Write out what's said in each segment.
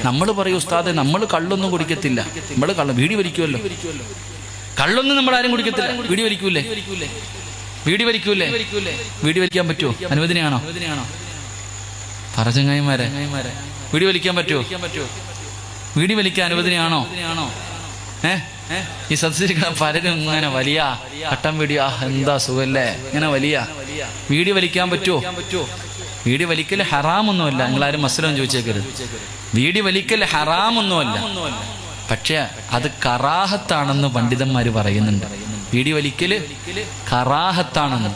നമ്മൾ പറയും ഉസ്താദെ നമ്മൾ കള്ളൊന്നും കുടിക്കത്തില്ല, നമ്മൾ വീടി വലിക്കുമല്ലോ. കള്ളൊന്നും നമ്മൾ ആരും കുടിക്കത്തില്ല, വീടി വലിക്കൂലേ? വീടി വലിക്കൂലേ? വീടി വലിക്കാൻ പറ്റുമോ? അനുവദനയാണോ? പറചങ്ങായിമാരെ, വീടി വലിക്കാൻ പറ്റുമോ? വീടി വലിക്കാൻ അനുവദനയാണോ? ഈ സദസ്സിരിക്കുന്ന പലരും ഇങ്ങനെ വലിയ കട്ടം വീടിയാ, എന്താ സുഖല്ലേ, ഇങ്ങനെ വലിയ വീടി വലിക്കാൻ പറ്റുമോ? വീടി വലിക്കൽ ഹറാമൊന്നുമല്ല. നിങ്ങളാരും മസ്ലം ചോദിച്ചേക്കരുത്. വീടി വലിക്കൽ ഹറാമൊന്നുമല്ല, പക്ഷെ അത് കറാഹത്താണെന്ന് പണ്ഡിതന്മാർ പറയുന്നുണ്ട്. വീടി വലിക്കല് കറാഹത്താണെന്ന്.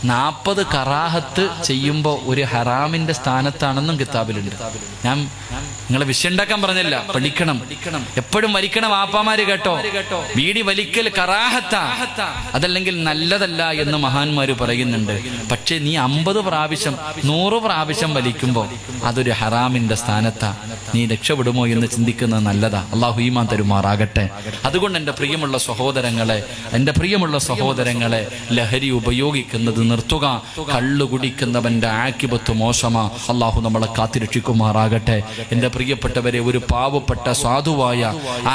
40 കറാഹത്ത് ചെയ്യുമ്പോൾ ഒരു ഹറാമിന്റെ സ്ഥാനത്താണെന്നും കിതാബിലുണ്ട്. ഞാൻ നിങ്ങളെ വിഷയം ഉണ്ടാക്കാൻ പറഞ്ഞല്ല, പഠിക്കണം. എപ്പോഴും വലിക്കണം വാപ്പാമാര്, കേട്ടോ. വീടി വലിക്കൽ കറാഹത്താ, അതല്ലെങ്കിൽ നല്ലതല്ല എന്ന് മഹാന്മാര് പറയുന്നുണ്ട്. പക്ഷെ നീ 50 പ്രാവശ്യം 100 പ്രാവശ്യം വലിക്കുമ്പോൾ അതൊരു ഹറാമിന്റെ സ്ഥാനത്താ. നീ രക്ഷപ്പെടുമോ എന്ന് ചിന്തിക്കുന്നത് നല്ലതാ. അള്ളാഹു ഈമാൻ തരുമാറാകട്ടെ. അതുകൊണ്ട് എൻ്റെ പ്രിയമുള്ള സഹോദരങ്ങളെ, ലഹരി ഉപയോഗിക്കുന്നത് നിർത്തുക. കള്ളു കുടിക്കുന്നവന്റെ ആക്കിബത്ത് മോശമാ. അള്ളാഹു നമ്മളെ കാത്തിരക്ഷിക്കുമാറാകട്ടെ. എൻ്റെ പ്രിയപ്പെട്ടവരെ, ഒരു പാവപ്പെട്ട സാധുവായ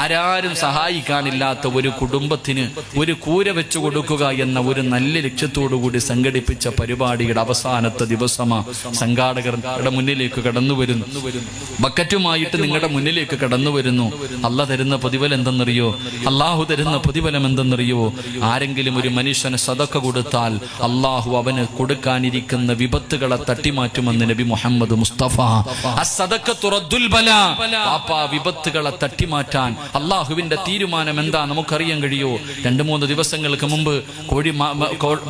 ആരാരും സഹായിക്കാനില്ലാത്ത ഒരു കുടുംബത്തിന് ഒരു കൂര വെച്ചു കൊടുക്കുക എന്ന ഒരു നല്ല ലക്ഷ്യത്തോടു കൂടി സംഘടിപ്പിച്ച പരിപാടിയുടെ അവസാനത്തെ ദിവസമാ. സംഘാടകരുടെ മുന്നിലേക്ക് കടന്നു വരുന്നു, ബക്കറ്റുമായിട്ട് നിങ്ങളുടെ മുന്നിലേക്ക് കടന്നു വരുന്നു. അള്ളാഹ് തരുന്ന പ്രതിഫലം എന്തെന്നറിയോ? അള്ളാഹു തരുന്ന പ്രതിഫലം എന്തെന്നറിയോ? ആരെങ്കിലും ഒരു മനുഷ്യന് സദഖ കൊടുത്താൽ അള്ളാഹു അവന് കൊടുക്കാനിരിക്കുന്ന വിപത്തുകളെ തട്ടിമാറ്റുമെന്ന് നബി മുഹമ്മദ് മുസ്തഫ. വിപത്തുകളെ തട്ടിമാറ്റാൻ അള്ളാഹുവിന്റെ തീരുമാനം എന്താ നമുക്കറിയാൻ കഴിയോ? 2-3 ദിവസങ്ങൾക്ക് മുമ്പ്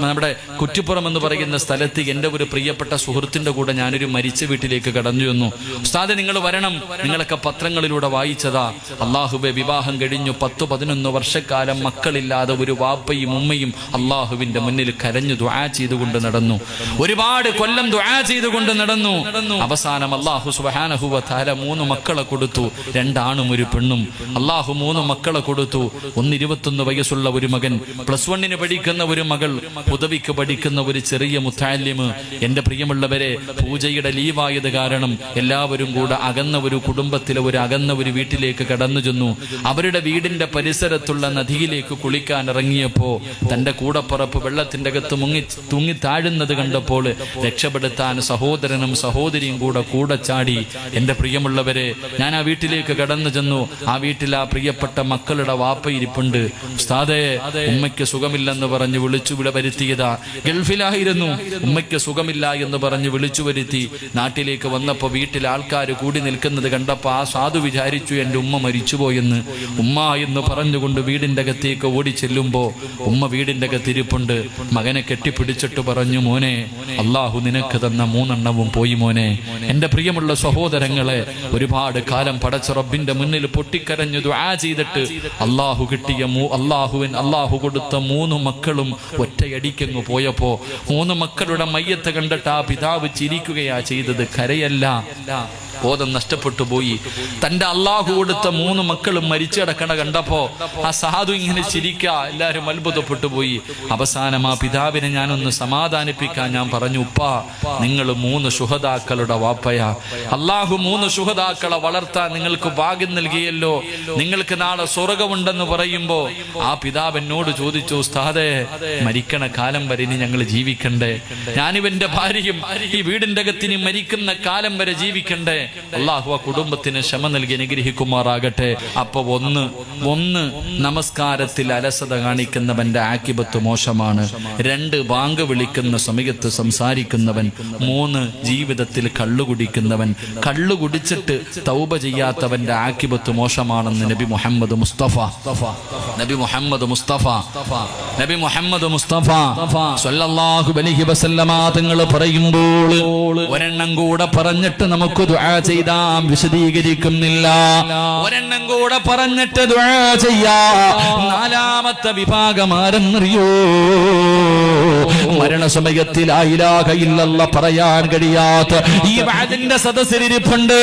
നമ്മുടെ കുറ്റിപ്പുറം എന്ന് പറയുന്ന സ്ഥലത്ത് എൻ്റെ ഒരു പ്രിയപ്പെട്ട സുഹൃത്തിന്റെ കൂടെ ഞാനൊരു മരിച്ച വീട്ടിലേക്ക് കടന്നു ചെന്നു. ഉസ്താദെ, നിങ്ങൾ വരണം, നിങ്ങളൊക്കെ പത്രങ്ങളിലൂടെ വായിച്ചതാ. അള്ളാഹുവെ, വിവാഹം കഴിഞ്ഞു 10-11 വർഷക്കാലം മക്കളില്ലാതെ ഒരു വാപ്പയും ഉമ്മയും അള്ളാഹുവിന്റെ മുന്നിൽ കരഞ്ഞു ദുആ ചെയ്തുകൊണ്ട് നടന്നു. ഒരുപാട് കൊല്ലം ദുആ ചെയ്തുകൊണ്ട് നടന്നു. അവസാനം അള്ളാഹു സുബ്ഹാനഹു വ തആല 3 മക്കളെ കൊടുത്തു, 2 ആണും 1 പെണ്ണും. അള്ളാഹു 3 മക്കളെ കൊടുത്തു. 21 വയസ്സുള്ള ഒരു മകൻ, +1 പഠിക്കുന്ന ഒരു മകൾ, ഉദവിക്ക് പഠിക്കുന്ന ഒരു ചെറിയ മുത്തഅല്ലിമ്. എൻ്റെ പ്രിയമുള്ളവരെ, പൂജയുടെ ലീവായത് കാരണം എല്ലാവരും കൂടെ അകന്ന ഒരു കുടുംബത്തിലെ അകന്ന ഒരു വീട്ടിലേക്ക് കടന്നു ചെന്നു. അവരുടെ വീടിന്റെ പരിസരത്തുള്ള നദിയിലേക്ക് കുളിക്കാൻ ഇറങ്ങിയപ്പോ തന്റെ കൂടപ്പുറപ്പ് വെള്ളത്തിന്റെ അകത്ത് തൂങ്ങി താഴുന്നത് കണ്ടപ്പോൾ രക്ഷപ്പെടുത്താൻ സഹോദരനും സഹോദരിയും കൂടെ ചാടി. എൻ്റെ പ്രിയമുള്ളവരെ, ഞാൻ ആ വീട്ടിലേക്ക് കടന്നു ചെന്നു. ആ വീട്ടിൽ ആ പ്രിയപ്പെട്ട മക്കളുടെ വാപ്പ ഇരിപ്പുണ്ട്. ഉസ്താദേ, ഉമ്മയ്ക്ക് സുഖമില്ലെന്ന് പറഞ്ഞ് വിളിച്ചു വരുത്തിയതാ. ഗൾഫിലായിരുന്നു, ഉമ്മയ്ക്ക് സുഖമില്ല എന്ന് പറഞ്ഞ് വിളിച്ചു വരുത്തി. നാട്ടിലേക്ക് വന്നപ്പോൾ വീട്ടിൽ ആൾക്കാർ കൂടി നിൽക്കുന്നത് കണ്ടപ്പോൾ ആ സാധു വിചാരിച്ചു എൻ്റെ ഉമ്മ മരിച്ചുപോയെന്ന്. ഉമ്മ എന്ന് പറഞ്ഞുകൊണ്ട് വീടിൻ്റെ അകത്തേക്ക് ഓടി ചെല്ലുമ്പോൾ ഉമ്മ വീടിൻ്റെ അകത്തിരിപ്പുണ്ട്. മകനെ കെട്ടിപ്പിടിച്ചിട്ട് പറഞ്ഞു, മോനെ, അള്ളാഹു നിനക്ക് തന്ന 3 എണ്ണവും പോയി മോനെ. എൻ്റെ പ്രിയമുള്ള സഹോദരങ്ങളെ, ഒരുപാട് കാലം പടച്ച റബ്ബിന്റെ മുന്നിൽ പൊട്ടിക്കരഞ്ഞു ദുആ ചെയ്തിട്ട് അള്ളാഹു കൊടുത്ത 3 മക്കളും ഒറ്റയടിക്കങ്ങ് പോയപ്പോ 3 മക്കളുടെ മയ്യത്ത് കണ്ടിട്ട് ആ പിതാവ് ചിരിക്കുകയാ ചെയ്തത്, കരയല്ല. ബോധം നഷ്ടപ്പെട്ടു പോയി. തന്റെ അള്ളാഹു കൊടുത്ത 3 മക്കളും മരിച്ചു കിടക്കണ കണ്ടപ്പോ ആ സാധു ഇങ്ങനെ ചിരിക്കുക. എല്ലാവരും അത്ഭുതപ്പെട്ടു പോയി. അവസാനം ആ പിതാവിനെ ഞാനൊന്ന് സമാധാനിപ്പിക്കാൻ ഞാൻ പറഞ്ഞു, ഉപ്പാ, നിങ്ങൾ 3 ശുഹദാക്കളുടെ വാപ്പയാ. അള്ളാഹു 3 ശുഹദാക്കളെ വളർത്താൻ നിങ്ങൾക്ക് ഭാഗ്യം നൽകിയല്ലോ. നിങ്ങൾക്ക് നാളെ സ്വർഗമുണ്ടെന്ന് പറയുമ്പോ ആ പിതാവ് എന്നോട് ചോദിച്ചു, ഉസ്താദേ, മരിക്കണ കാലം വരെ ഇനി ഞങ്ങൾ ജീവിക്കണ്ടേ? ഞാനിവന്റെ ഭാര്യയും ഈ വീടിന്റെ അകത്തിന് മരിക്കുന്ന കാലം വരെ ജീവിക്കണ്ടേ? അള്ളാഹു ആ കുടുംബത്തിന് ക്ഷമ നൽകി അനുഗ്രഹിക്കുമാറാകട്ടെ. അപ്പൊ ഒന്ന് നമസ്കാരത്തിൽ അലസത കാണിക്കുന്നവന്റെ ആക്കിബത്ത് മോശമാണ്. 2 ബാങ്ക് വിളിക്കുന്ന സമയത്ത് സംസാരിക്കുന്നവൻ. 3 ജീവിതത്തിൽ കള്ളുകുടിക്കുന്നവൻ. കള്ളുകുടിച്ചിട്ട് തൗബ ചെയ്യാത്തവന്റെ ആക്കിബത്ത് മോശമാണെന്ന് നബി മുഹമ്മദ് മുസ്തഫ സ്വല്ലല്ലാഹു അലൈഹി വസല്ലമ തങ്ങൾ പറയുമ്പോൾ ഒരെണ്ണം കൂടെ പറഞ്ഞിട്ട് നമുക്ക് ദുആ ചെയ്താം, വിശദീകരിക്കുന്നില്ല. ഒരെണ്ണം കൂടെ പറഞ്ഞിട്ട് ദുആ ചെയ്യാ. 4ാമത്തെ വിഭാഗം ആരെന്നറിയോ? മരണസമയത്തിൽ ലാ ഇലാഹ ഇല്ലല്ലാഹ് പറയാൻ കഴിയാത്ത ഈ വഅദിന്റെ സദസ്സിലിരിപ്പുണ്ട്.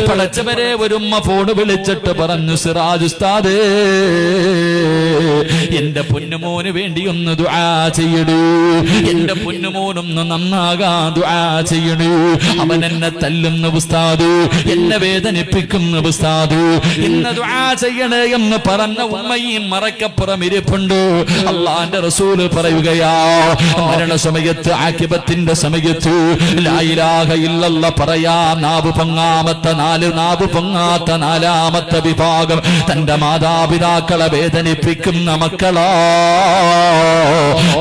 പടച്ചവരെ, ഒരു ഉമ്മ ഫോൺ വിളിച്ചിട്ട് പറഞ്ഞു, സിറാജ് ഉസ്താദേ, എന്റെ പൊന്നുമോന് വേണ്ടി ഒന്ന് ദുആ ചെയ്യടൂ, എന്റെ പൊന്നുമോനൊന്ന് നന്നാകാൻ ദുആ ചെയ്യണു. ഉസ്താദാണ്, അവൻ എന്നെ തല്ലുന്ന ഉസ്താദ്, എന്നെ വേദനിപ്പിക്കുന്ന ഉസ്താദ്, ഇന്ന് ദുആ ചെയ്യണേ എന്ന് പറഞ്ഞ ഉമ്മയും മറക്കപ്പുറം ഇരിപ്പുണ്ട്. അള്ളാന്റെ റസൂല് പറയുകയാ, മരണസമയത്ത് ആഖിബത്തിന്റെ സമയത്ത് ലാ ഇലാഹ ഇല്ലല്ലാഹ് പറയാ നാവ് പൊങ്ങാത്ത നാലാമത്തെ വിഭാഗം തന്റെ മാതാപിതാക്കളെ വേദനിപ്പിക്കുന്ന മക്കളാ,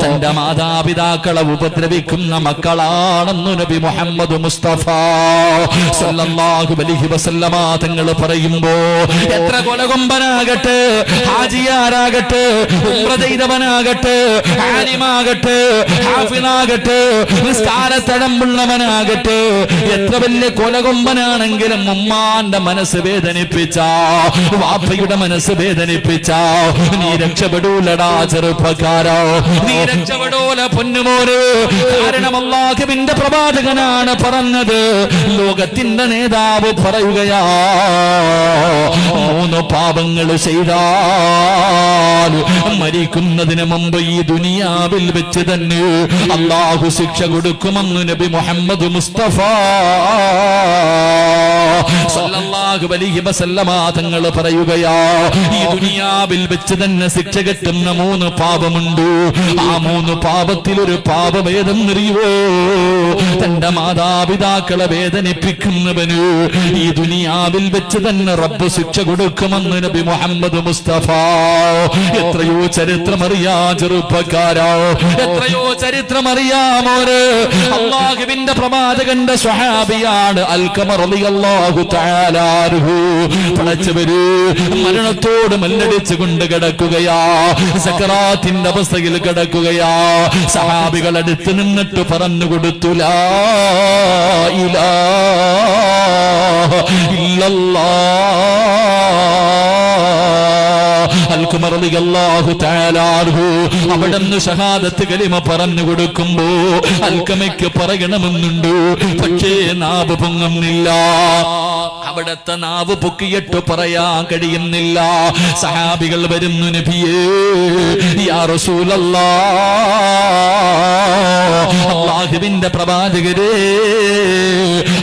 തന്റെ മാതാപിതാക്കളെ ഉപദ്രവിക്കുന്ന മക്കളാണെന്ന് നബി മുഹമ്മദ് മുസ്തഫ സല്ലല്ലാഹു അലൈഹി വസല്ലമ തങ്ങൾ പറയുമ്പോ, എത്ര കൊലകൊമ്പനാകട്ടെ, ഹാജിയാരാകട്ടെ, ഉംറ ചെയ്തവനാകട്ടെ, ആലിമാകട്ടെ, ഹാഫിളാകട്ടെ, നിസ്കാരത്തടമ്പുള്ളവനാകട്ടെ, എത്ര വലിയ കൊലകൊമ്പനാണെങ്കിലും ഉമ്മാന്റെ മനസ്സ് വേദനിപ്പിച്ച, വാപ്പയുടെ മനസ്സ് വേദനിപ്പിച്ച, നീ രക്ഷപ്പെടൂലടാ ചെറുപ്പക്കാരോ, നീ രക്ഷപ്പെടൂല പൊന്നുമോര്. കാരണം അല്ലാഹുവിന്റെ പ്രവാചകനാണ് പറഞ്ഞത്, ലോകത്തിന്റെ നേതാവ് പറയുകയാ, 3 പാപങ്ങൾ ചെയ്താൽ മരിക്കുന്നതിന് മുമ്പ് ഈ ദുനിയാവിൽ വെച്ച് തന്നെ അല്ലാഹു ശിക്ഷ കൊടുക്കുമെന്ന് നബി മുഹമ്മദ് മുസ്തഫ സല്ലല്ലാഹു അലൈഹി വസല്ലമ തങ്ങൾ പറയുകയാ, ഈ ദുനിയാവിൽ വെച്ച് തന്നെ ശിക്ഷ കിട്ടുന്ന 3 പാപമുണ്ട്. ആ 3 പാപത്തിൽ ഒരു പാപം ഏതെന്നറിയോ? തന്റെ മാതാപിതാക്കളെ വേദനിപ്പിക്കുന്നവന് ഈ ദുനിയാവിൽ വെച്ച് തന്നെ റബ്ബ് ശിക്ഷ കൊടുക്കുമെന്ന് നബി മുഹമ്മദ് മുസ്തഫ. എത്രയോ ചരിത്രമറിയാ ചെറുപ്പക്കാരോ, എത്രയോ ചരിത്രമറിയാമോര്. അല്ലാഹുവിന്റെ പ്രവാചകന്റെ സ്വഹാബിയാണ് അൽഖമ റളിയല്ലാഹു തആല അൻഹു. പടച്ചവര് മരണത്തോട് മല്ലടിച്ചു കൊണ്ട് കിടക്കുകയാ, സക്കറാത്തിന്റെ അവസ്ഥയിൽ കിടക്കുകയാ. സഹാബികൾ അടുത്ത് നിന്നിട്ട് പറഞ്ഞു കൊടുത്തു, ലാ ഇലാഹ ഇല്ലല്ലാഹ്. അൽഖമ റളിയല്ലാഹു തആല അൻഹു അവിടുന്ന് ഷഹാദത്ത് കലിമ പറഞ്ഞു കൊടുക്കുമ്പോ അൽഖമയ്ക്ക് പറയണമെന്നുണ്ട്, പക്ഷേ നാവ് പൊങ്ങുന്നില്ല. അവിടത്തെ നാവ് പൊക്കിയിട്ട് പറയാൻ കഴിയുന്നില്ല. സഹാബികൾ വരുന്നു, നബിയേ യാ റസൂലല്ലാഹ്, അല്ലാഹുവിന്റെ പ്രവാചകരേ,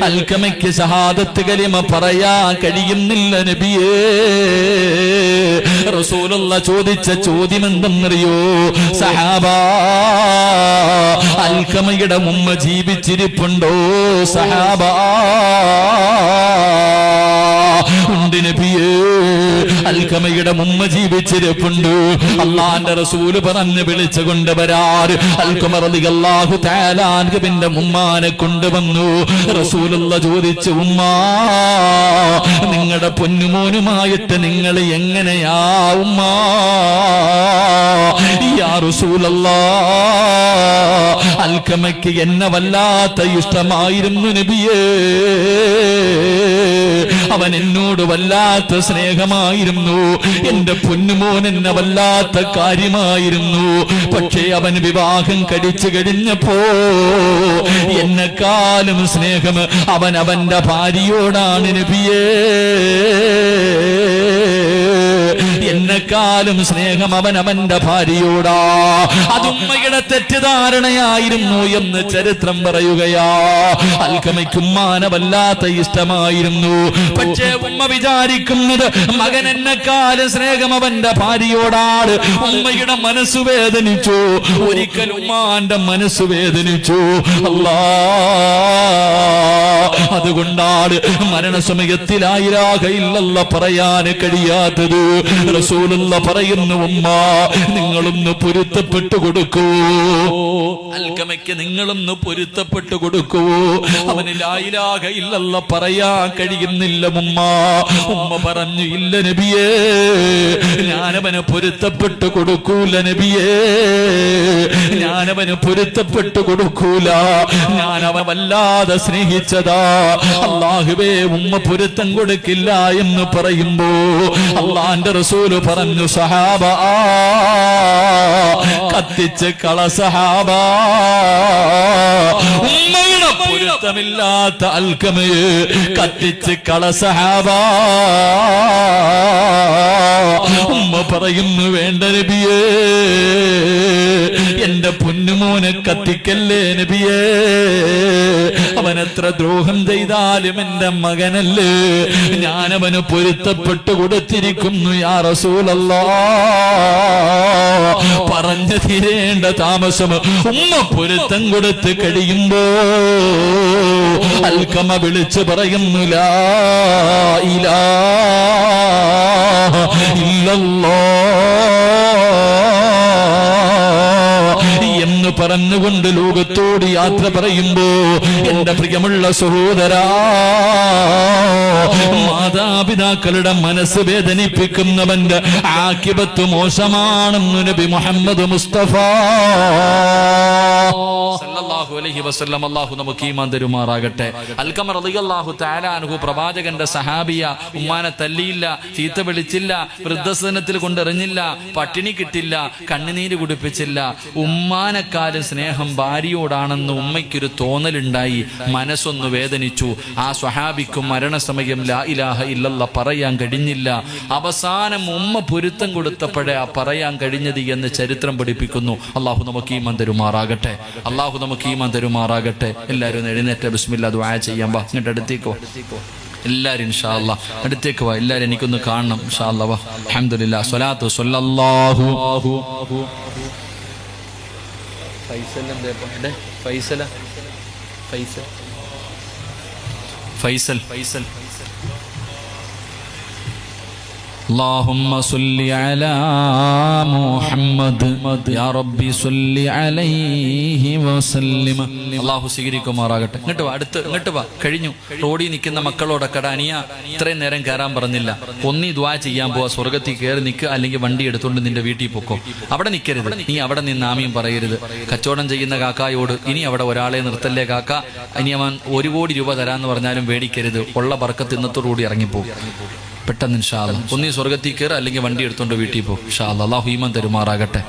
അൽഖമയ്ക്ക് ഷഹാദത്ത് കലിമ പറയാൻ കഴിയുന്നില്ല നബിയേ. റസൂലുള്ള ചോദിച്ച ചോദ്യം എന്തെന്നറിയോ? സഹാബാ, അൽഖമയുടെ ഉമ്മ ജീവിച്ചിരിപ്പുണ്ടോ? സഹാബാ, ഉണ്ട് നബിയേ, അൽഖമയുടെ ഉമ്മ ജീവിച്ചിരിപ്പുണ്ട്. അള്ളാന്റെ റസൂല് പറഞ്ഞ് വിളിച്ചു കൊണ്ടുവരാറ്. അൽഖമ റളിയല്ലാഹു തആല അൻഹുവിന്റെ ഉമ്മാനെ കൊണ്ടുവന്നു. റസൂലുള്ള ചോദിച്ചു, ഉമ്മാ, നിങ്ങളുടെ പൊന്നുമോനുമായിട്ട് നിങ്ങൾ എങ്ങനെയാ ഉമ്മാ? യാ റസൂലല്ലാഹ്, അൽഖമയ്ക്ക് എന്നെ വല്ലാത്ത ഇഷ്ടമായിരുന്നു നബിയേ, അവൻ എന്നോട് വല്ലാത്ത സ്നേഹമായിരുന്നു, എന്റെ പൊന്നുമോൻ എന്നെ വല്ലാത്ത കാര്യമായിരുന്നു. പക്ഷേ അവൻ വിവാഹം കഴിച്ചു കഴിഞ്ഞപ്പോ എന്നെക്കാളും സ്നേഹം അവൻ അവന്റെ ഭാര്യയോടാണ് നബിയേ, എന്നെക്കാളും സ്നേഹം അവൻ അവന്റെ ഭാര്യയോടാ. അതുമ്മയുടെ തെറ്റിദ്ധാരണയായിരുന്നു എന്ന് ചരിത്രം പറയുകയാ. അൽഖമയ്ക്ക് ഉമ്മാനെ വല്ലാത്ത ഇഷ്ടമായിരുന്നു. പക്ഷേ ഉമ്മ വിചാരിക്കുന്നത് മകൻ എന്നെക്കാളും സ്നേഹം അവന്റെ ഭാര്യയോടാണ്. ഉമ്മയുടെ മനസ്സ് വേദനിച്ചു, ഒരിക്കൽ ഉമ്മാന്റെ മനസ്സ് വേദനിച്ചു. അല്ലാ, അതുകൊണ്ടാണ് മരണസമയത്തിൽ ലാ ഇലാഹ ഇല്ലല്ലാഹ് പറയാൻ കഴിയാത്തത്. റസൂലുള്ള പറയുന്നു, ഉമ്മ, നിങ്ങളൊന്ന് പൊരുത്തപ്പെട്ടു കൊടുക്കൂ, അൽഖമയ്ക്ക് നിങ്ങളൊന്ന് പൊരുത്തപ്പെട്ടു കൊടുക്കൂ. അവന് ലാ ഇലാഹ ഇല്ലല്ലാഹ് പറയാൻ കഴിയുന്നില്ല ഉമ്മ. ഉമ്മ പറഞ്ഞു, ഇല്ല നബിയേ, ഞാനവന് പൊരുത്തപ്പെട്ടു കൊടുക്കൂല നബിയേ, ഞാനവന് പൊരുത്തപ്പെട്ടു കൊടുക്കൂല, ഞാനവൻ വല്ലാതെ സ്നേഹിച്ചതാ. അല്ലാഹുവേ, ഉമ്മ പൊരുത്തം കൊടുക്കില്ല എന്ന് പറയുമ്പോ അള്ളാന്റെ റസൂല് പറഞ്ഞു, സഹാബ കത്തിച്ച് കള സഹാബ. ഉമ്മയുടെ പൊരുത്തമില്ലാത്ത അൽക്കമയെ കത്തിച്ച് കള സഹാബ. ഉമ്മ പറയുന്നു, വേണ്ട നബിയേ, എന്റെ പൊന്നുമോനെ കത്തിക്കല്ലേ നബിയേ, അവനെത്ര ദ്രോഹം ചെയ്താലും എന്റെ മകനല്ലേ, ഞാനവന് പൊരുത്തപ്പെട്ടു കൊടുത്തിരിക്കുന്നു യാ റസൂലല്ലാഹ്. പറഞ്ഞു തീരേണ്ട താമസം ഉമ്മ പൊരുത്തം കൊടുത്ത് കഴിയുമ്പോ അൽക്കമ വിളിച്ചു പറയുന്നു, ലാ ഇലാഹ ഇല്ലല്ലാഹ് എന്ന് പറഞ്ഞുകൊണ്ട് ലോകത്തോട് യാത്ര പറയുമ്പോ, എന്റെ പ്രിയമുള്ള സഹോദരാ, മാതാപിതാക്കളുടെ മനസ്സ് വേദനിപ്പിക്കുന്നവന്റെ ആഖിബത്ത് മോശമാണെന്ന് നബി മുഹമ്മദ് മുസ്തഫ സല്ലല്ലാഹു അലൈഹി വസല്ലം. അല്ലാഹു നമുക്ക് ഈമാൻ തരുമാറാകട്ടെ. അൽഖമ റളിയല്ലാഹു തആല അൻഹു പ്രവാചകന്റെ സഹാബിയ. ഉമ്മാനെ തല്ലിയില്ല, ചീത്ത വിളിച്ചില്ല, വൃദ്ധസദനത്തിൽ കൊണ്ടെറിഞ്ഞില്ല, പട്ടിണി കിട്ടില്ല, കണ്ണുനീര് കുടിപ്പിച്ചില്ല. ഉമ്മാനെക്കാളും സ്നേഹം ഭാര്യയോടാണെന്ന് ഉമ്മയ്ക്കൊരു തോന്നലുണ്ടായി, മനസ്സൊന്ന് വേദനിച്ചു. ആ സ്വഹാബിക്കും മരണസമയം ലാ ഇലാഹ ഇല്ലല്ലാഹ് പറയാൻ കഴിഞ്ഞില്ല. അവസാനം ഉമ്മ പൊരുത്തം കൊടുത്തപ്പോഴേ ആ പറയാൻ കഴിഞ്ഞത് എന്ന് ചരിത്രം പഠിപ്പിക്കുന്നു. അല്ലാഹു നമുക്ക് ഈമാൻ തരുമാറാകട്ടെ. അല്ലാഹു നമുക്ക് ഈമാൻ തരുമാറാകട്ടെ. എല്ലാവരും എഴുന്നേറ്റ് ബിസ്മില്ലാ ദുആ ചെയ്യാം. വാ, ഇങ്ങോട്ട് അടുത്തേക്കോ എല്ലാവരും, ഇൻഷാ അല്ലാഹ് അടുത്തേക്ക് വാ. എല്ലാവരും എനിക്കൊന്ന് കാണണം ഇൻഷാ അല്ലാഹ്. വാ, അൽഹംദുലില്ലാഹ്, സ്വലാത്തു സ്വല്ലല്ലാഹു. ഫൈസൽ اللهم صل على محمد يا ربي صل عليه وسلم. അല്ലാഹു സ്വീകരിക്കുമാറാകട്ടെ. ഇങ്ങോട്ട് വാ, ഇങ്ങോട്ട് വാ. കഴിഞ്ഞു. റോഡിൽ നിൽക്കുന്ന മക്കളോടൊക്കെ അനിയ ഇത്രയും നേരം കയറാൻ പറഞ്ഞില്ല, ഒന്നീ ദുആ ചെയ്യാൻ പോവാ, സ്വർഗത്തിൽ കയറി നിൽക്കുക, അല്ലെങ്കിൽ വണ്ടി എടുത്തുകൊണ്ട് നിന്റെ വീട്ടിൽ പൊക്കോ. അവിടെ നിൽക്കരുത്, നീ അവിടെ നിന്ന് ആമീൻ പറയരുത്. കച്ചവടം ചെയ്യുന്ന കാക്കായോട്, ഇനി അവിടെ ഒരാളെ നിർത്തല്ലേ കാക്ക, ഇനി അവൻ 1 കോടി രൂപ തരാന്ന് പറഞ്ഞാലും പേടിക്കരുത്, ഉള്ള ബർക്കത്ത് ഇന്നത്തോടുകൂടി ഇറങ്ങിപ്പോകും പെട്ടെന്ന് ഇൻഷാ അല്ലാഹ്. ഒന്നീ സ്വർഗത്തിൽ കയറി, അല്ലെങ്കിൽ വണ്ടി എടുത്തോണ്ട് വീട്ടിൽ പോകും ഇൻഷാ അല്ലാഹ്. അല്ലാഹു ഈമാൻ തരുമാറാകട്ടെ.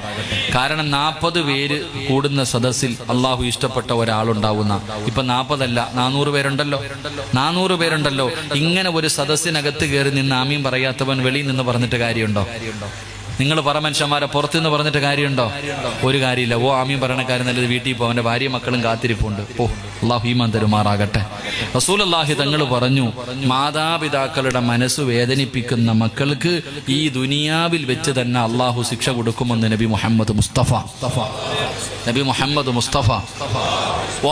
കാരണം 40 പേര് കൂടുന്ന സദസ്സിൽ അല്ലാഹു ഇഷ്ടപ്പെട്ട ഒരാളുണ്ടാവുന്ന, ഇപ്പൊ 40 അല്ല 400 പേരുണ്ടല്ലോ, 400 പേരുണ്ടല്ലോ. ഇങ്ങനെ ഒരു സദസ്സിനകത്ത് കയറി നിന്ന് ആമീൻ പറയാത്തവൻ വെളിയിൽ നിന്ന് പറഞ്ഞിട്ട് കാര്യമുണ്ടോ? നിങ്ങൾ പറ മനുഷ്യന്മാരെ, പുറത്തുനിന്ന് പറഞ്ഞിട്ട് കാര്യമുണ്ടോ? ഒരു കാര്യമില്ല. ഓ ആമീൻ പറയണ കാര്യം നല്ലത് വീട്ടിൽ പോകും, അവൻ്റെ ഭാര്യ മക്കളും കാത്തിരിപ്പുണ്ട്. ഓ അല്ലാഹു ഈമാൻ തരുമാറാകട്ടെ. റസൂലുള്ളാഹി തങ്ങൾ പറഞ്ഞു, മാതാപിതാക്കളുടെ മനസ്സ് വേദനിപ്പിക്കുന്ന മക്കൾക്ക് ഈ ദുനിയാവിൽ വെച്ച് തന്നെ അല്ലാഹു ശിക്ഷ കൊടുക്കുമെന്ന് നബി മുഹമ്മദ് മുസ്തഫ.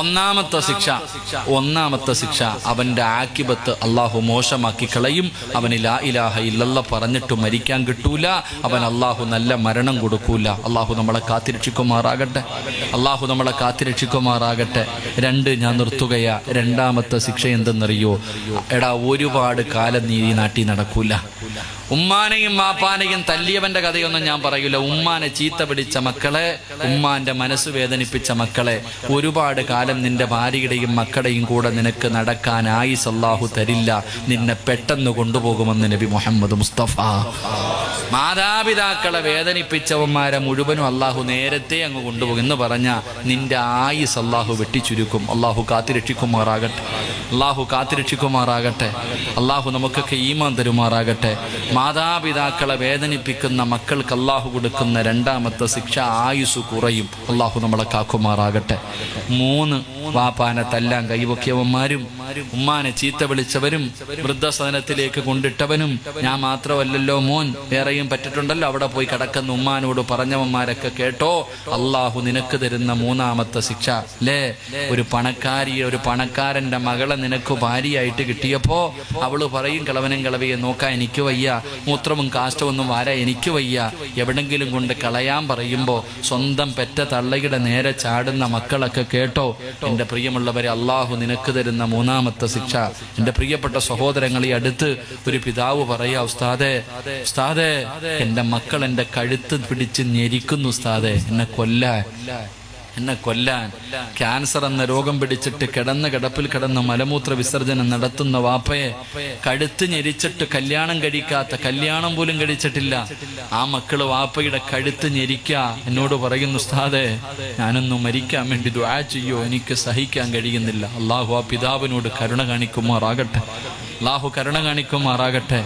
ഒന്നാമത്തെ ശിക്ഷ അവന്റെ ആക്കിബത്ത് അല്ലാഹു മോശമാക്കി കളയും. അവന് ലാ ഇലാഹ ഇല്ലല്ലാഹ് പറഞ്ഞിട്ട് മരിക്കാൻ കിട്ടൂല, അവൻ അല്ലാഹു നല്ല മരണം കൊടുക്കൂല. അല്ലാഹു നമ്മളെ കാത്തിരക്ഷിക്കുമാറാകട്ടെ. 2 ഞാൻ നിർത്തുകയാ. രണ്ടാമത്തെ ശിക്ഷ എന്തെന്നറിയോ? എടാ, ഒരുപാട് കാലം നീ ഈ നാട്ടിൽ നടക്കൂല. ഉമ്മാനെയും വാപ്പാനെയും തല്ലിയവന്റെ കഥയൊന്നും ഞാൻ പറയൂല. ഉമ്മാനെ ചീത്ത പിടിച്ച മക്കളെ, ഉമ്മാന്റെ മനസ്സ് വേദനിപ്പിച്ച മക്കളെ, ഒരുപാട് കാലം നിന്റെ ഭാര്യയുടെയും മക്കളുടെയും കൂടെ നിനക്ക് നടക്കാൻ ആയുസ് അല്ലാഹു തരില്ല. നിന്നെ പെട്ടെന്ന് കൊണ്ടുപോകുമെന്ന് നബി മുഹമ്മദ് മുസ്തഫ. മാതാപിതാക്കളെ വേദനിപ്പിച്ചവന്മാരെ മുഴുവനും അല്ലാഹു നേരത്തെ അങ്ങ് കൊണ്ടുപോകും എന്ന് പറഞ്ഞ നിന്റെ ആയുസ് അല്ലാഹു വെട്ടിച്ചുരുക്കും. അല്ലാഹു കാത്തിരക്ഷിക്കുമാറാകട്ടെ. അല്ലാഹു നമുക്കൊക്കെ ഈമാൻ തരുമാറാകട്ടെ. മാതാപിതാക്കളെ വേദനിപ്പിക്കുന്ന മക്കൾക്ക് അല്ലാഹു കൊടുക്കുന്ന രണ്ടാമത്തെ ശിക്ഷ ആയുസ് കുറയും. അല്ലാഹു നമ്മളെ കാക്കുമാറാകട്ടെ. 3 വാപ്പാനെ തല്ലാൻ കൈവക്കിയവന്മാരും ഉമ്മാനെ ചീത്ത വിളിച്ചവരും വൃദ്ധസദനത്തിലേക്ക് കൊണ്ടിട്ടവനും, ഞാൻ മാത്രമല്ലല്ലോ മോൻ, വേറെയും പറ്റിട്ടുണ്ടല്ലോ, അവിടെ പോയി കിടക്കുന്ന ഉമ്മാനോട് പറഞ്ഞവന്മാരൊക്കെ കേട്ടോ, അല്ലാഹു നിനക്ക് തരുന്ന 3ാമത്തെ ശിക്ഷ അല്ലേ? ഒരു പണക്കാരന്റെ മകളെ നിനക്ക് ഭാര്യയായിട്ട് കിട്ടിയപ്പോ അവള് പറയും, കിളവനും കിളവിയെ നോക്കാൻ എനിക്ക് വയ്യ, മൂത്രവും കാഷ്ടമൊന്നും വാരാൻ എനിക്ക് വയ്യ, എവിടെങ്കിലും കൊണ്ട് കളയാൻ പറയുമ്പോ സ്വന്തം പെറ്റ തള്ളയുടെ നേരെ ചാടുന്ന മക്കളൊക്കെ കേട്ടോ. എന്റെ പ്രിയമുള്ളവരെ, അല്ലാഹു നിനക്ക് തരുന്ന 3ാമത്തെ ശിക്ഷ. എന്റെ പ്രിയപ്പെട്ട സഹോദരങ്ങളെ, അടുത്ത് ഒരു പിതാവ് പറയാ, ഉസ്താദേ എന്റെ മക്കൾ എന്റെ കഴുത്ത് പിടിച്ച് ഞെരിക്കുന്നു ഉസ്താദേ, എന്നെ കൊല്ലാൻ. എന്നെ കൊല്ലാൻ. ക്യാൻസർ എന്ന രോഗം പിടിച്ചിട്ട് കിടപ്പിൽ കിടന്ന് മലമൂത്ര വിസർജനം നടത്തുന്ന വാപ്പയെ കഴുത്ത് ഞെരിച്ചിട്ട് കല്യാണം കഴിക്കാത്ത, കല്യാണം പോലും കഴിച്ചിട്ടില്ല ആ മക്കള് വാപ്പയുടെ കഴുത്ത് ഞെരിക്കാ എന്നോട് പറയുന്നു, ഉസ്താദേ ഞാനൊന്ന് മരിക്കാൻ വേണ്ടി ദുആ ചെയ്യോ, എനിക്ക് സഹിക്കാൻ കഴിയുന്നില്ല. അള്ളാഹു ആ പിതാവിനോട് കരുണ കാണിക്കുമാറാകട്ടെ. അള്ളാഹു കരുണ കാണിക്കുമാറാകട്ടെ.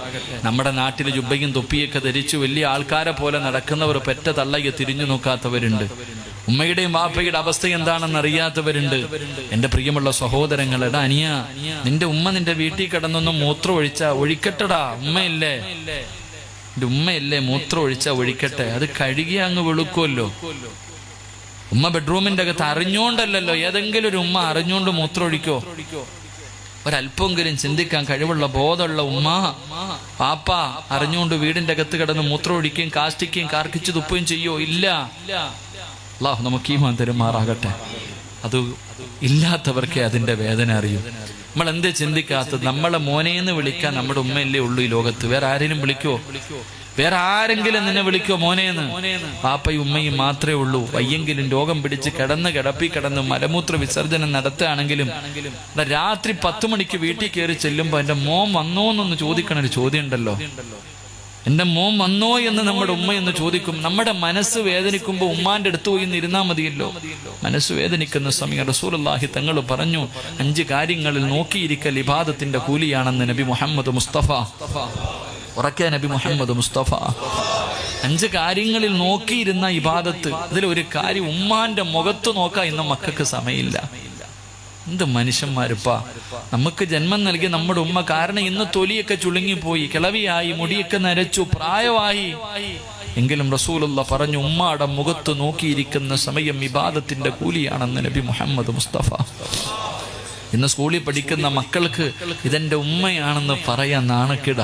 നമ്മുടെ നാട്ടിൽ ജുബ്ബയും തൊപ്പിയൊക്കെ ധരിച്ചു വലിയ ആൾക്കാരെ പോലെ നടക്കുന്നവർ പെറ്റ തള്ളയെ തിരിഞ്ഞു നോക്കാത്തവരുണ്ട്. ഉമ്മയുടെയും വാപ്പയുടെ അവസ്ഥ എന്താണെന്ന് അറിയാത്തവരുണ്ട്. എന്റെ പ്രിയമുള്ള സഹോദരങ്ങളുടെ അനിയ, നിന്റെ ഉമ്മ നിന്റെ വീട്ടിൽ കിടന്നൊന്നും മൂത്രം ഒഴിക്കട്ടടാ. ഉമ്മയില്ലേ, എന്റെ ഉമ്മയില്ലേ, മൂത്രം ഒഴിക്കട്ടെ. അത് കഴുകി അങ്ങ് വെളുക്കുമല്ലോ. ഉമ്മ ബെഡ്റൂമിന്റെ അകത്ത് അറിഞ്ഞോണ്ടല്ലോ, ഏതെങ്കിലും ഒരു ഉമ്മ അറിഞ്ഞോണ്ട് മൂത്രം ഒഴിക്കോ? ഒരല്പമെങ്കിലും ചിന്തിക്കാൻ കഴിവുള്ള ബോധമുള്ള ഉമ്മ പാപ്പ അറിഞ്ഞുകൊണ്ട് വീടിന്റെ അകത്ത് കിടന്ന് മൂത്രം ഒഴിക്കുകയും കാഷ്ടിക്കുകയും കാർക്കിച്ചു തുപ്പുകയും ചെയ്യോ? ഇല്ല. അല്ലാഹു നമുക്ക് ഈമാൻ തരുമാറാകട്ടെ. അത് ഇല്ലാത്തവർക്കേ അതിന്റെ വേദന അറിയൂ. നമ്മൾ എന്തേ ചിന്തിക്കാത്തത്? നമ്മളെ മോനേന്ന് വിളിക്കാൻ നമ്മുടെ ഉമ്മയല്ലേ ഉള്ളൂ ഈ ലോകത്ത്. വേറെ ആരെങ്കിലും വിളിക്കോ? വേറെ ആരെങ്കിലും നിന്നെ വിളിക്കോ മോനേന്ന്? പാപ്പയും ഉമ്മയും മാത്രമേ ഉള്ളൂ. വയ്യെങ്കിലും രോഗം പിടിച്ച് കിടന്ന് മലമൂത്ര വിസർജനം നടത്തുകയാണെങ്കിലും രാത്രി 10 മണിക്ക് വീട്ടിൽ കയറി ചെല്ലുമ്പോ എന്റെ മോൻ വന്നോന്നൊന്ന് ചോദിക്കണ ഒരു ചോദ്യം ഉണ്ടല്ലോ. എന്റെ മോൻ വന്നോ എന്ന് നമ്മുടെ ഉമ്മയെന്ന് ചോദിക്കും. നമ്മുടെ മനസ്സ് വേദനിക്കുമ്പോ ഉമ്മാന്റെ അടുത്ത് പോയി ഇരുന്നാ മതിയല്ലോ. മനസ്സ് വേദനിക്കുന്ന സമയം റസൂലുള്ളാഹി തങ്ങൾ പറഞ്ഞു, 5 കാര്യങ്ങളിൽ നോക്കിയിരിക്കൽ ഇബാദത്തിന്റെ കൂലിയാണെന്ന് നബി മുഹമ്മദ് മുസ്തഫ. ഉറക്കെ നബി മുഹമ്മദ് മുസ്തഫ. 5 കാര്യങ്ങളിൽ നോക്കിയിരുന്ന ഇബാദത്ത്. അതിലൊരു കാര്യം ഉമ്മാന്റെ മുഖത്ത് നോക്കാൻ ഇന്ന് മക്കൾക്ക് സമയമില്ല. എന്ത് മനുഷ്യന്മാരിപ്പാ. നമുക്ക് ജന്മം നൽകി നമ്മുടെ ഉമ്മ. കാരണം ഇന്ന് തൊലിയൊക്കെ ചുളുങ്ങിപ്പോയി, കിളവിയായി, മുടിയൊക്കെ നരച്ചു, പ്രായമായി. എങ്കിലും റസൂലുള്ള പറഞ്ഞു, ഉമ്മാടെ മുഖത്ത് നോക്കിയിരിക്കുന്ന സമയം ഇബാദത്തിന്റെ കൂലിയാണെന്ന് നബി മുഹമ്മദ് മുസ്തഫ. ഇന്ന് സ്കൂളിൽ പഠിക്കുന്ന മക്കൾക്ക് ഇതെന്റെ ഉമ്മയാണെന്ന് പറയാൻ നാണക്കേട.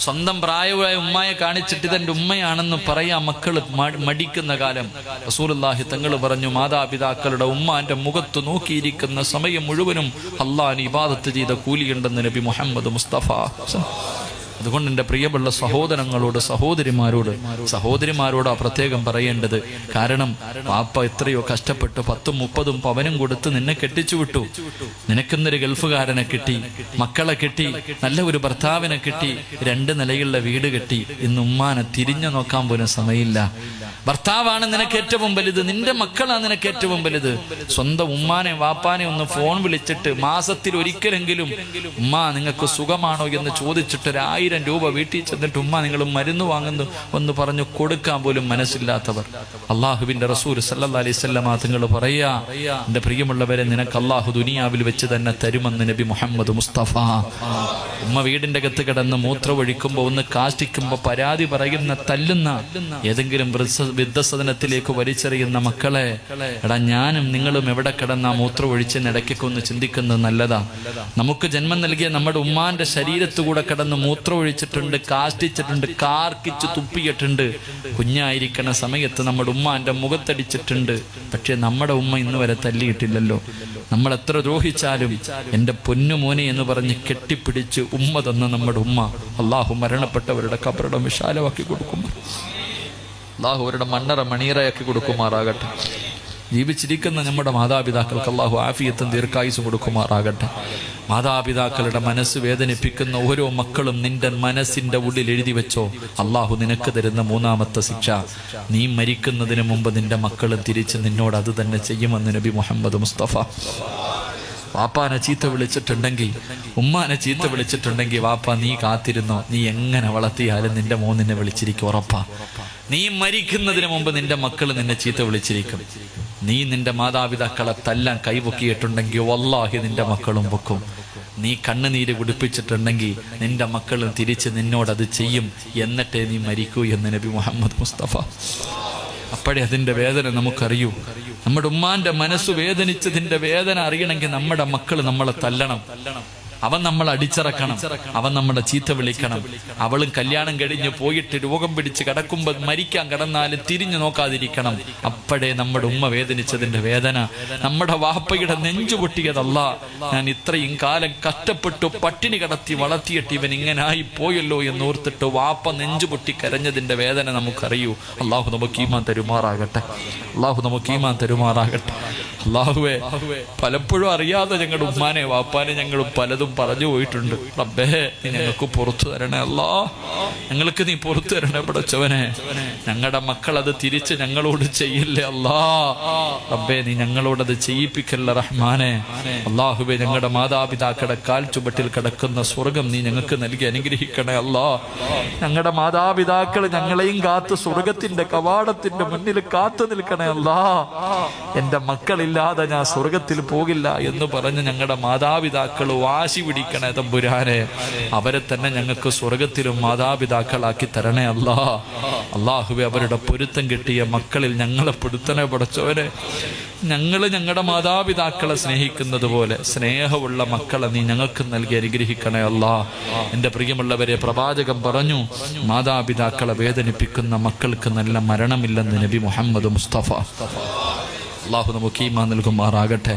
സ്വന്തം പ്രായമായ ഉമ്മയെ കാണിച്ചിട്ട് ഇതെന്റെ ഉമ്മയാണെന്ന് പറയാൻ മക്കള് മടിക്കുന്ന കാലം. റസൂലുള്ളാഹി തങ്ങൾ പറഞ്ഞു, മാതാപിതാക്കളുടെ ഉമ്മാന്റെ മുഖത്ത് നോക്കിയിരിക്കുന്ന സമയം മുഴുവനും അള്ളാഹുവിന് ഇബാദത്ത് ചെയ്ത കൂലിയുണ്ടെന്ന് നബി മുഹമ്മദ് മുസ്തഫ. അതുകൊണ്ട് എൻ്റെ പ്രിയമുള്ള സഹോദരങ്ങളോട് സഹോദരിമാരോടാ പ്രത്യേകം പറയേണ്ടത്. കാരണം വാപ്പ എത്രയോ കഷ്ടപ്പെട്ട് 10ഉം 30ഉം പവനും കൊടുത്ത് നിന്നെ കെട്ടിച്ചു വിട്ടു. നിനക്കെന്നൊരു ഗൾഫുകാരനെ കിട്ടി, മക്കളെ കിട്ടി, നല്ല ഒരു ഭർത്താവിനെ കിട്ടി, 2 നിലയുള്ള വീട് കെട്ടി. ഇന്ന് ഉമ്മാനെ തിരിഞ്ഞു നോക്കാൻ പോലും സമയമില്ല. ഭർത്താവാണ് നിനക്ക് ഏറ്റവും വലുത്, നിന്റെ മക്കളാണ് നിനക്ക് ഏറ്റവും വലുത്. സ്വന്തം ഉമ്മാനെ വാപ്പാനെ ഒന്ന് ഫോൺ വിളിച്ചിട്ട് മാസത്തിൽ ഒരിക്കലെങ്കിലും ഉമ്മ നിങ്ങൾക്ക് സുഖമാണോ എന്ന് ചോദിച്ചിട്ട് 1000 രൂപ വീട്ടിൽ ചെന്നിട്ട് ഉമ്മ നിങ്ങൾ മരുന്ന് വാങ്ങുന്നു ഒന്ന് പറഞ്ഞു കൊടുക്കാൻ പോലും മനസ്സില്ലാത്തവർ. അള്ളാഹുവിന്റെ റസൂൽ സല്ലല്ലാഹു അലൈഹി വസല്ലം തങ്ങൾ പറയാ, എന്റെ പ്രിയമുള്ളവരെ, നിനക്ക് അള്ളാഹു ദുനിയാവിൽ വെച്ച് തന്നെ തരുമെന്ന് നബി മുഹമ്മദ് മുസ്തഫ. ഉമ്മ വീടിന്റെ അകത്ത് കിടന്ന് മൂത്രമൊഴിക്കുമ്പോ ഒന്ന് കാഷ്ടിക്കുമ്പോ പരാതി പറയുന്ന, തല്ലുന്ന, ഏതെങ്കിലും വൃദ്ധസദനത്തിലേക്ക് വലിച്ചെറിയുന്ന മക്കളെ, എടാ ഞാനും നിങ്ങളും എവിടെ കിടന്ന മൂത്രം ഒഴിച്ചിടയ്ക്കൊക്കെ ഒന്ന് ചിന്തിക്കുന്നത് നല്ലതാ. നമുക്ക് ജന്മം നൽകിയ നമ്മുടെ ഉമ്മാന്റെ ശരീരത്തുകൂടെ കിടന്ന് മൂത്രം ഒഴിച്ചിട്ടുണ്ട്, കാഷ്ടിച്ചിട്ടുണ്ട്, കാർക്കിച്ച് തുപ്പിയിട്ടുണ്ട്. കുഞ്ഞായിരിക്കണ സമയത്ത് നമ്മുടെ ഉമ്മാന്റെ മുഖത്തടിച്ചിട്ടുണ്ട്. പക്ഷെ നമ്മുടെ ഉമ്മ ഇന്ന് വരെ തല്ലിയിട്ടില്ലല്ലോ. നമ്മൾ എത്ര ദ്രോഹിച്ചാലും എന്റെ പൊന്നുമോനെ എന്ന് പറഞ്ഞ് കെട്ടിപ്പിടിച്ച് ഉമ്മ തന്ന നമ്മുടെ ഉമ്മ അള്ളാഹു മരണപ്പെട്ടവരുടെ ഖബറിടം വിശാലമാക്കി കൊടുക്കുമ്പോൾ അള്ളാഹു അവരുടെ മണ്ണറ മണീറയാക്കി കൊടുക്കുമാറാകട്ടെ. ജീവിച്ചിരിക്കുന്ന നമ്മുടെ മാതാപിതാക്കൾക്ക് അള്ളാഹു ആഫിയത്തും ദീർഘായുസ്സും കൊടുക്കുമാറാകട്ടെ. മാതാപിതാക്കളുടെ മനസ്സ് വേദനിപ്പിക്കുന്ന ഓരോ മക്കളും നിന്റെ മനസ്സിന്റെ ഉള്ളിൽ എഴുതി വെച്ചോ, അള്ളാഹു നിനക്ക് തരുന്ന 3ാമത്തെ ശിക്ഷ, നീ മരിക്കുന്നതിന് മുമ്പ് നിന്റെ മക്കളും തിരിച്ച് നിന്നോട് അത് തന്നെ ചെയ്യുമെന്ന് നബി മുഹമ്മദ് മുസ്തഫ. വാപ്പാനെ ചീത്ത വിളിച്ചിട്ടുണ്ടെങ്കിൽ, ഉമ്മാനെ ചീത്ത വിളിച്ചിട്ടുണ്ടെങ്കിൽ, വാപ്പ നീ കാത്തിരുന്നോ, നീ എങ്ങനെ വളർത്തിയാലും നിന്റെ മോൻ നിന്നെ വിളിച്ചിരിക്കും, ഉറപ്പാ. നീ മരിക്കുന്നതിന് മുമ്പ് നിന്റെ മക്കൾ നിന്നെ ചീത്ത വിളിച്ചിരിക്കും. നീ നിന്റെ മാതാപിതാക്കളെ തല്ലാൻ കൈപൊക്കിയിട്ടുണ്ടെങ്കിൽ വല്ലാഹി നിന്റെ മക്കളും പൊക്കും. നീ കണ്ണുനീര് കുടിപ്പിച്ചിട്ടുണ്ടെങ്കിൽ നിന്റെ മക്കളും തിരിച്ച് നിന്നോടത് ചെയ്യും. എന്നിട്ടേ നീ മരിക്കൂ എന്ന് നബി മുഹമ്മദ് മുസ്തഫ. അപ്പോഴേ അതിൻ്റെ വേദന നമുക്കറിയൂ. നമ്മുടെ ഉമ്മാന്റെ മനസ്സ് വേദനിച്ചതിൻ്റെ വേദന അറിയണമെങ്കിൽ നമ്മുടെ മക്കൾ നമ്മളെ തല്ലണം. അവൻ നമ്മൾ അടിച്ചിറക്കണം, അവൻ നമ്മളെ ചീത്ത വിളിക്കണം. അവളും കല്യാണം കഴിഞ്ഞ് പോയിട്ട് രോഗം പിടിച്ച് കിടക്കുമ്പോൾ മരിക്കാൻ കിടന്നാലും തിരിഞ്ഞു നോക്കാതിരിക്കണം. അപ്പോഴേ നമ്മുടെ ഉമ്മ വേദനിച്ചതിന്റെ വേദന, നമ്മുടെ വാപ്പയുടെ നെഞ്ചു പൊട്ടിയതല്ല. ഞാൻ ഇത്രയും കാലം കഷ്ടപ്പെട്ടു പട്ടിണി കടത്തി വളർത്തിയിട്ട് ഇവൻ ഇങ്ങനായി പോയല്ലോ എന്നോർത്തിട്ട് വാപ്പ നെഞ്ചു പൊട്ടി കരഞ്ഞതിന്റെ വേദന നമുക്കറിയൂ. അള്ളാഹു നമുക്ക് ഈമാൻ തരുമാറാകട്ടെ, അള്ളാഹു നമുക്ക് ഈമാൻ തരുമാറാകട്ടെ. അള്ളാഹുവേ, പലപ്പോഴും അറിയാതെ ഞങ്ങളുടെ ഉമ്മാനെ വാപ്പാനെ ഞങ്ങൾ പലതും പറഞ്ഞു പോയിട്ടുണ്ട്. റബ്ബേ, നീ ഞങ്ങൾക്ക് പുറത്തു തരണേ. അല്ലാ, ഞങ്ങൾക്ക് നീ പുറത്തു തരണേ പടച്ചവനെ. ഞങ്ങളുടെ മക്കൾ അത് തിരിച്ച് ഞങ്ങളോട് ചെയ്യില്ലേ അല്ലാ. റബ്ബേ, നീ ഞങ്ങളോടത് ചെയ്യിപ്പിക്കല്ല റഹ്മാനെ. അള്ളാഹുവേ, ഞങ്ങളുടെ മാതാപിതാക്കളുടെ കാൽ ചുവട്ടിൽ കിടക്കുന്ന സ്വർഗം നീ ഞങ്ങൾക്ക് നൽകി അനുഗ്രഹിക്കണേ അല്ലാ. ഞങ്ങളുടെ മാതാപിതാക്കൾ ഞങ്ങളെയും കാത്ത് സ്വർഗത്തിന്റെ കവാടത്തിന്റെ മുന്നിൽ കാത്തു നിൽക്കണേ അല്ലാ. എന്റെ മക്കളില്ലാതെ ഞാൻ സ്വർഗത്തിൽ പോകില്ല എന്ന് പറഞ്ഞ് ഞങ്ങളുടെ മാതാപിതാക്കൾ വാശി പിടിക്കണേ തമ്പുരാനെ. അവരെ തന്നെ ഞങ്ങൾക്ക് സ്വർഗത്തിലും മാതാപിതാക്കളാക്കി തരണേ അല്ലാ. അള്ളാഹുവേ, അവരുടെ പൊരുത്തം കിട്ടിയ മക്കളിൽ ഞങ്ങളെ പെടുത്തണേ പടച്ചവനെ. ഞങ്ങളുടെ മാതാപിതാക്കളെ സ്നേഹിക്കുന്നത് പോലെ സ്നേഹമുള്ള മക്കളെ നീ ഞങ്ങൾക്ക് നൽകി അനുഗ്രഹിക്കണേ അല്ലാ. എൻ്റെ പ്രിയമുള്ളവരെ, പ്രവാചകൻ പറഞ്ഞു, മാതാപിതാക്കളെ വേദനിപ്പിക്കുന്ന മക്കൾക്ക് നല്ല മരണമില്ലെന്ന് നബി മുഹമ്മദ് മുസ്തഫ. അള്ളാഹു നമുക്ക് ഈമാൻ നൽകുമാറാകട്ടെ.